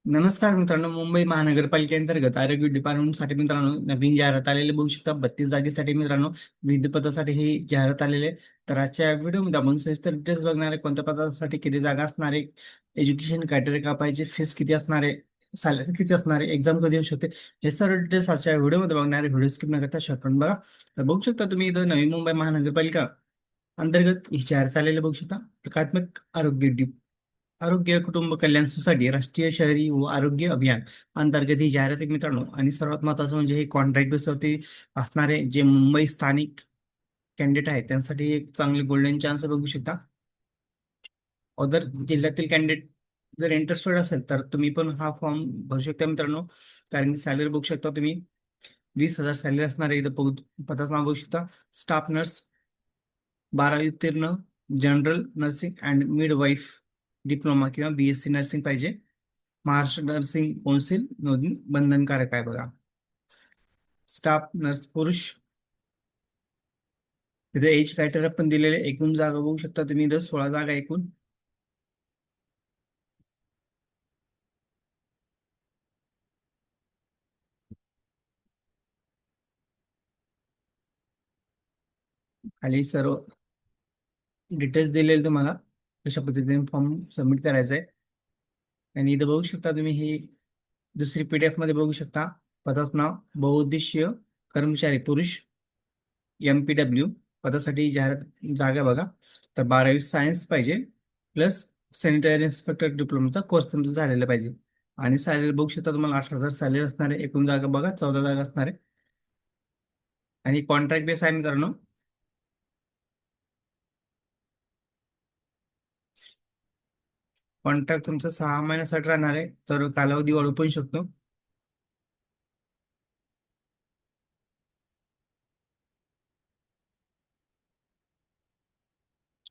नमस्कार मित्रांनो, मुंबई महानगरपालिकेअंतर्गत आरोग्य डिपार्टमेंटसाठी मित्रांनो नवीन जाहिरात आलेले बघू शकता. 32 जागेसाठी मित्रांनो विविध पदासाठी ही जाहिरात आलेली आहे. तर आजच्या व्हिडिओमध्ये आपण सविस्तर डिटेल्स बघणार आहे. कोणत्या पदासाठी किती जागा असणार आहे, एज्युकेशन क्रायटेरिया काय पाहिजे, फीस किती असणार आहे, सॅलरी किती असणार आहे, एक्झाम कधी होऊ शकते, हे सर्व डिटेल्स आजच्या व्हिडिओमध्ये बघणार आहे. व्हिडिओ स्किप न करता शेवटपर्यंत बघा. तर बघू शकता तुम्ही इथं नवी मुंबई महानगरपालिका अंतर्गत ही जाहिरात आलेली बघू शकता. एकात्मिक आरोग्य कुटुंब कल्याण सोसायटी राष्ट्रीय शहरी व आरोग्य अभियान अंतर्गत ही जाहिरात आहे मित्रांनो. आणि सर्वात महत्त्वाचं म्हणजे हे कॉन्ट्रॅक्ट बेसवरती असणारे जे मुंबई स्थानिक कॅन्डिडेट आहेत त्यांसाठी एक चांगले गोल्डन चान्स बघू शकता. अदर जिल्ह्यातील कॅन्डिडेट जर इंटरेस्टेड असेल तर तुम्ही पण हा फॉर्म भरू शकता मित्रांनो. कारण की सॅलरी बघू शकता तुम्ही, 20,000 सॅलरी असणार आहे. इथं पदाचं नाव बघू शकता, स्टाफ नर्स, 12वी उत्तीर्ण, general nursing and midwife diploma किंवा BSc नर्सिंग पाहिजे. महाराष्ट्र नर्सिंग कौन्सिल नोंदणी बंधनकारक आहे बघा. स्टाफ नर्स पुरुष. तिथे एज क्रायटेरिया पण दिलेले. एकूण जागा बघू शकता तुम्ही, इथं 16 जागा एकूण. खाली सर्व डिटेल्स दिलेले तुम्हाला कशा पद्धतीने फॉर्म सबमिट करायचा आहे. आणि इथं बघू शकता तुम्ही ही दुसरी PDF मध्ये बघू शकता. पदाचं नाव बहुउद्देशीय कर्मचारी पुरुष, MPW पदासाठी जाहिरात जागा बघा. तर 12वी सायन्स पाहिजे, प्लस सॅनिटरी इन्स्पेक्टर डिप्लोमाचा कोर्स तुमचा झालेला पाहिजे. आणि सॅलरी बघू शकता तुम्हाला 18,000 सॅलरी असणार आहे. एकूण जागा बघा 14 जागा असणार आहे. आणि कॉन्ट्रॅक्ट बेस आहे मित्रांनो. कॉन्ट्रॅक्ट तुमचा 6 महिन्यासाठी राहणार आहे, तर कालावधी वाढू पण शकतो.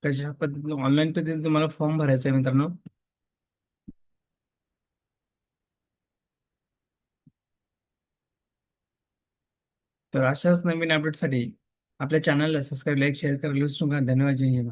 कशा पद्धतीने ऑनलाईन पद्धतीने तुम्हाला फॉर्म भरायचा आहे मित्रांनो. तर अशाच नवीन अपडेटसाठी आपल्या चॅनलला सबस्क्राईब, लाईक, शेअर करायला विसरू नका. धन्यवाद. जय हिंद.